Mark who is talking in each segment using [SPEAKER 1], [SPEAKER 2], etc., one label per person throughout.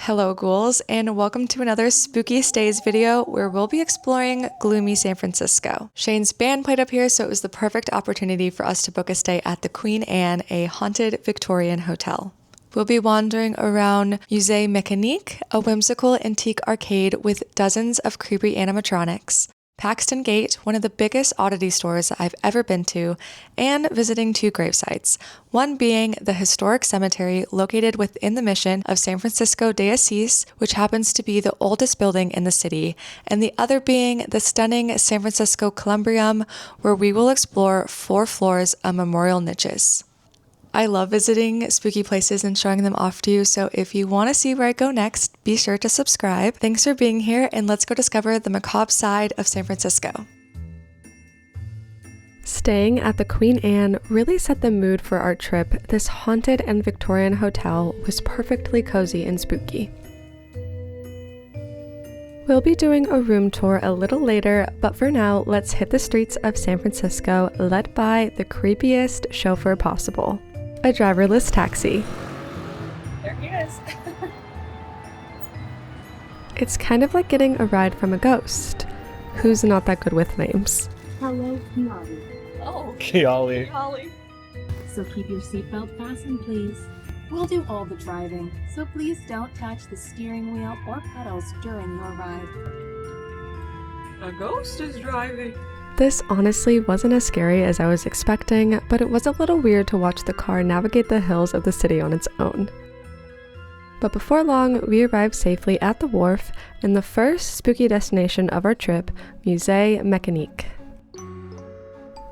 [SPEAKER 1] Hello ghouls, and welcome to another Spooky Stays video where we'll be exploring gloomy San Francisco. Shane's band played up here, so it was the perfect opportunity for us to book a stay at the Queen Anne, a haunted Victorian hotel. We'll be wandering around Musee Mecanique, a whimsical antique arcade with dozens of creepy animatronics, Paxton Gate, one of the biggest oddity stores I've ever been to, and visiting two gravesites, one being the historic cemetery located within the mission of San Francisco De Asis, which happens to be the oldest building in the city, and the other being the stunning San Francisco Columbarium, where we will explore 4 floors of memorial niches. I love visiting spooky places and showing them off to you, so if you want to see where I go next, be sure to subscribe. Thanks for being here, and let's go discover the macabre side of San Francisco. Staying at the Queen Anne really set the mood for our trip. This haunted and Victorian hotel was perfectly cozy and spooky. We'll be doing a room tour a little later, but for now, let's hit the streets of San Francisco, led by the creepiest chauffeur possible. A driverless taxi.
[SPEAKER 2] There he is.
[SPEAKER 1] It's kind of like getting a ride from a ghost, who's not that good with names.
[SPEAKER 3] Hello, Kiali.
[SPEAKER 2] Oh,
[SPEAKER 4] Kiali.
[SPEAKER 2] Holly.
[SPEAKER 3] So keep your seatbelt fastened, please. We'll do all the driving, so please don't touch the steering wheel or pedals during your ride.
[SPEAKER 2] A ghost is driving.
[SPEAKER 1] This honestly wasn't as scary as I was expecting, but it was a little weird to watch the car navigate the hills of the city on its own. But before long, we arrived safely at the wharf and the first spooky destination of our trip, Musée Mécanique.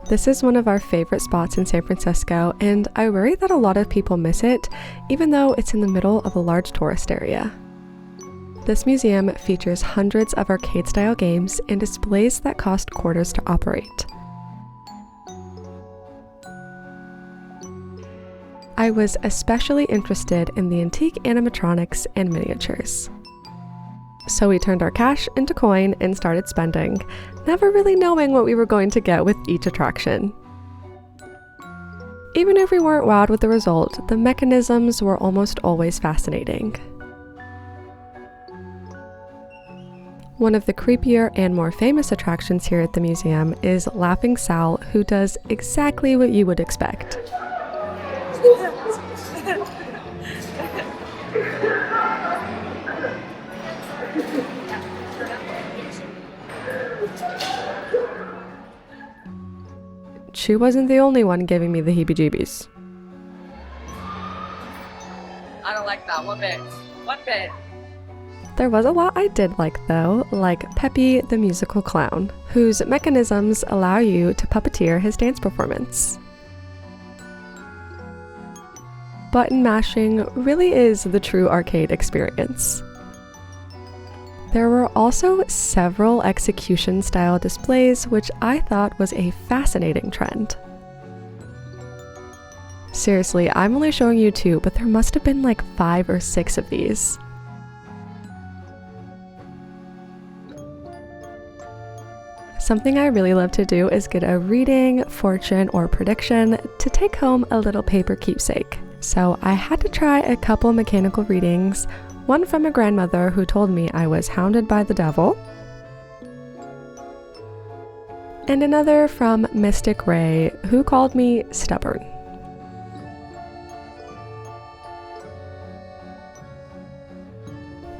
[SPEAKER 1] This is one of our favorite spots in San Francisco, and I worry that a lot of people miss it, even though it's in the middle of a large tourist area. This museum features hundreds of arcade-style games and displays that cost quarters to operate. I was especially interested in the antique animatronics and miniatures. So we turned our cash into coin and started spending, never really knowing what we were going to get with each attraction. Even if we weren't wowed with the result, the mechanisms were almost always fascinating. One of the creepier and more famous attractions here at the museum is Laughing Sal, who does exactly what you would expect. She wasn't the only one giving me the heebie-jeebies.
[SPEAKER 2] I don't like that one bit. One bit.
[SPEAKER 1] There was a lot I did like though, like Peppy the musical clown, whose mechanisms allow you to puppeteer his dance performance. Button mashing really is the true arcade experience. There were also several execution-style displays, which I thought was a fascinating trend. Seriously, I'm only showing you 2, but there must have been like 5 or 6 of these. Something I really love to do is get a reading, fortune, or prediction to take home a little paper keepsake. So I had to try a couple mechanical readings, one from a grandmother who told me I was hounded by the devil, and another from Mystic Ray, who called me stubborn.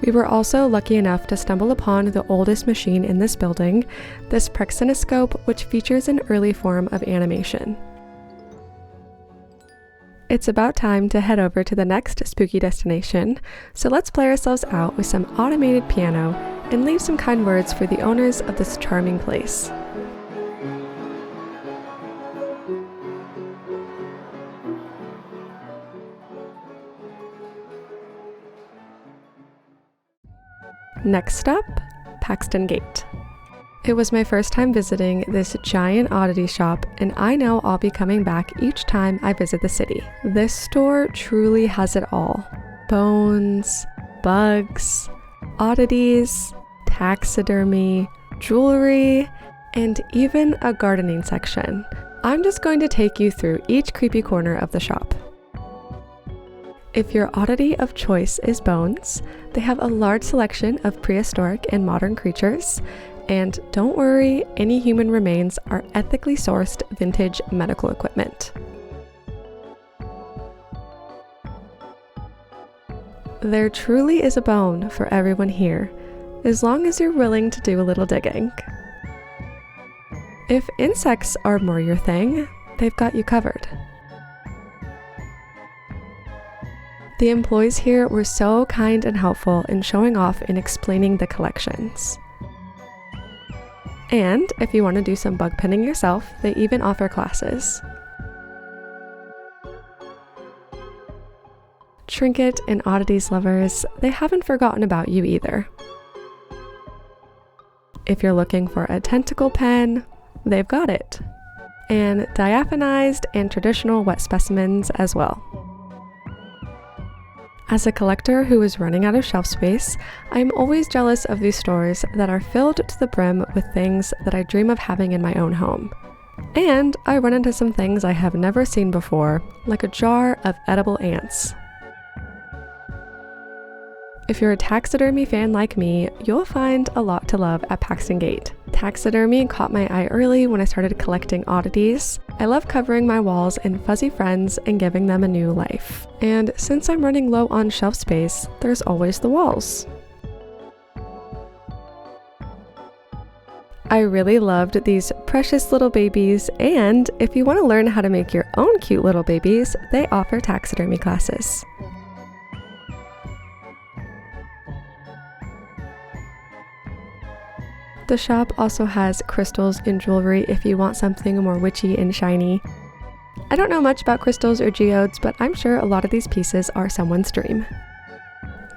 [SPEAKER 1] We were also lucky enough to stumble upon the oldest machine in this building, this Praxinoscope, which features an early form of animation. It's about time to head over to the next spooky destination, so let's play ourselves out with some automated piano and leave some kind words for the owners of this charming place. Next stop, Paxton Gate. It was my first time visiting this giant oddity shop, and I know I'll be coming back each time I visit the city. This store truly has it all. Bones, bugs, oddities, taxidermy, jewelry, and even a gardening section. I'm just going to take you through each creepy corner of the shop. If your oddity of choice is bones, they have a large selection of prehistoric and modern creatures. And don't worry, any human remains are ethically sourced vintage medical equipment. There truly is a bone for everyone here, as long as you're willing to do a little digging. If insects are more your thing, they've got you covered. The employees here were so kind and helpful in showing off and explaining the collections. And if you want to do some bug pinning yourself, they even offer classes. Trinket and oddities lovers, they haven't forgotten about you either. If you're looking for a tentacle pen, they've got it. And diaphanized and traditional wet specimens as well. As a collector who is running out of shelf space, I'm always jealous of these stores that are filled to the brim with things that I dream of having in my own home. And I run into some things I have never seen before, like a jar of edible ants. If you're a taxidermy fan like me, you'll find a lot to love at Paxton Gate. Taxidermy caught my eye early when I started collecting oddities. I love covering my walls in fuzzy friends and giving them a new life. And since I'm running low on shelf space, there's always the walls. I really loved these precious little babies, and if you want to learn how to make your own cute little babies, they offer taxidermy classes. The shop also has crystals and jewelry if you want something more witchy and shiny. I don't know much about crystals or geodes, but I'm sure a lot of these pieces are someone's dream.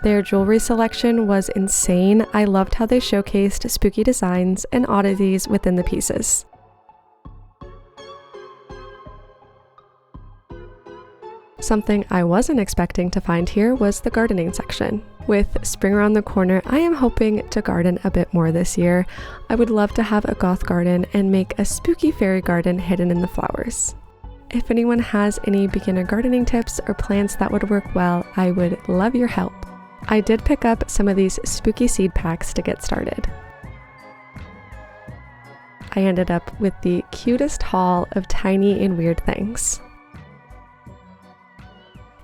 [SPEAKER 1] Their jewelry selection was insane. I loved how they showcased spooky designs and oddities within the pieces. Something I wasn't expecting to find here was the gardening section. With spring around the corner, I am hoping to garden a bit more this year. I would love to have a goth garden and make a spooky fairy garden hidden in the flowers. If anyone has any beginner gardening tips or plants that would work well, I would love your help. I did pick up some of these spooky seed packs to get started. I ended up with the cutest haul of tiny and weird things.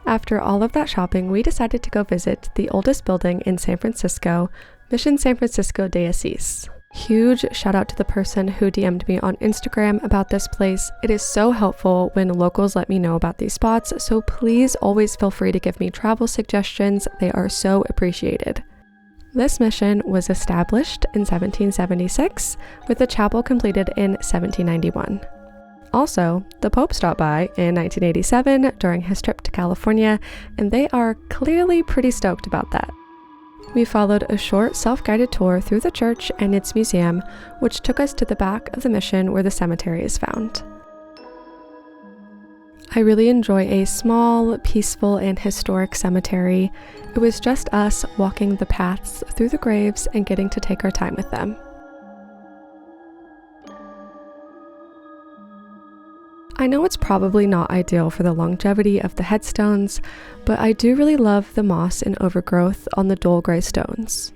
[SPEAKER 1] After all of that shopping, we decided to go visit the oldest building in San Francisco, Mission San Francisco De Asis. Huge shout out to the person who DM'd me on Instagram about this place. It is so helpful when locals let me know about these spots, so please always feel free to give me travel suggestions. They are so appreciated. This mission was established in 1776, with the chapel completed in 1791. Also, the Pope stopped by in 1987 during his trip to California, and they are clearly pretty stoked about that. We followed a short self-guided tour through the church and its museum, which took us to the back of the mission where the cemetery is found. I really enjoy a small, peaceful, and historic cemetery. It was just us walking the paths through the graves and getting to take our time with them. I know it's probably not ideal for the longevity of the headstones, but I do really love the moss and overgrowth on the dull gray stones.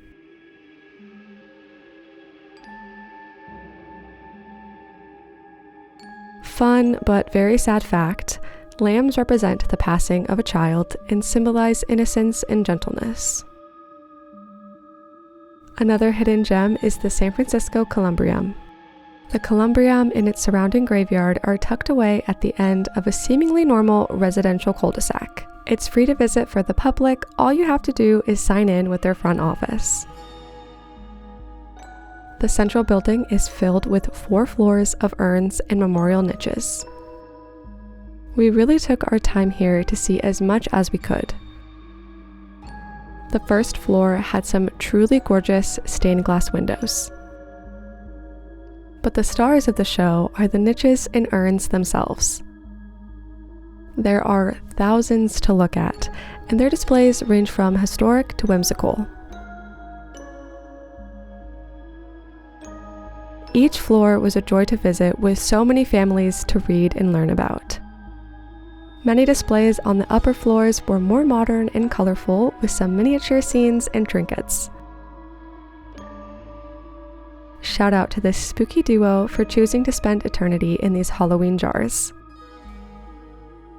[SPEAKER 1] Fun but very sad fact, lambs represent the passing of a child and symbolize innocence and gentleness. Another hidden gem is the San Francisco Columbarium. The Columbarium and its surrounding graveyard are tucked away at the end of a seemingly normal residential cul-de-sac. It's free to visit for the public. All you have to do is sign in with their front office. The central building is filled with 4 floors of urns and memorial niches. We really took our time here to see as much as we could. The first floor had some truly gorgeous stained glass windows. But the stars of the show are the niches and urns themselves. There are thousands to look at, and their displays range from historic to whimsical. Each floor was a joy to visit, with so many families to read and learn about. Many displays on the upper floors were more modern and colorful, with some miniature scenes and trinkets. Shout out to this spooky duo for choosing to spend eternity in these Halloween jars.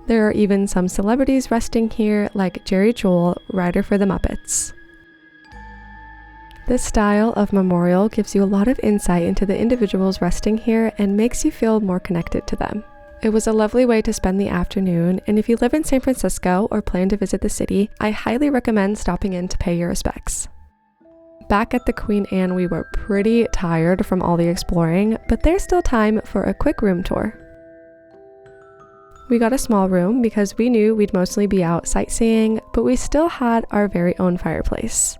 [SPEAKER 1] There are even some celebrities resting here, like Jerry Joel, writer for the Muppets. This style of memorial gives you a lot of insight into the individuals resting here and makes you feel more connected to them. It was a lovely way to spend the afternoon, and if you live in San Francisco or plan to visit the city, I highly recommend stopping in to pay your respects. Back at the Queen Anne, we were pretty tired from all the exploring, but there's still time for a quick room tour. We got a small room because we knew we'd mostly be out sightseeing, but we still had our very own fireplace.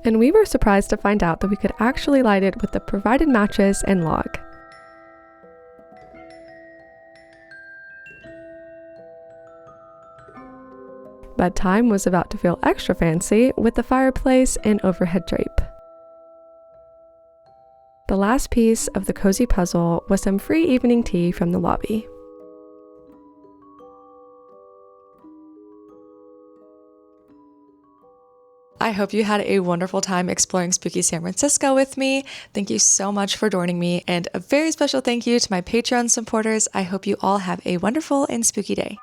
[SPEAKER 1] And we were surprised to find out that we could actually light it with the provided matches and log. Bedtime was about to feel extra fancy with the fireplace and overhead drape. The last piece of the cozy puzzle was some free evening tea from the lobby. I hope you had a wonderful time exploring spooky San Francisco with me. Thank you so much for joining me, and a very special thank you to my Patreon supporters. I hope you all have a wonderful and spooky day.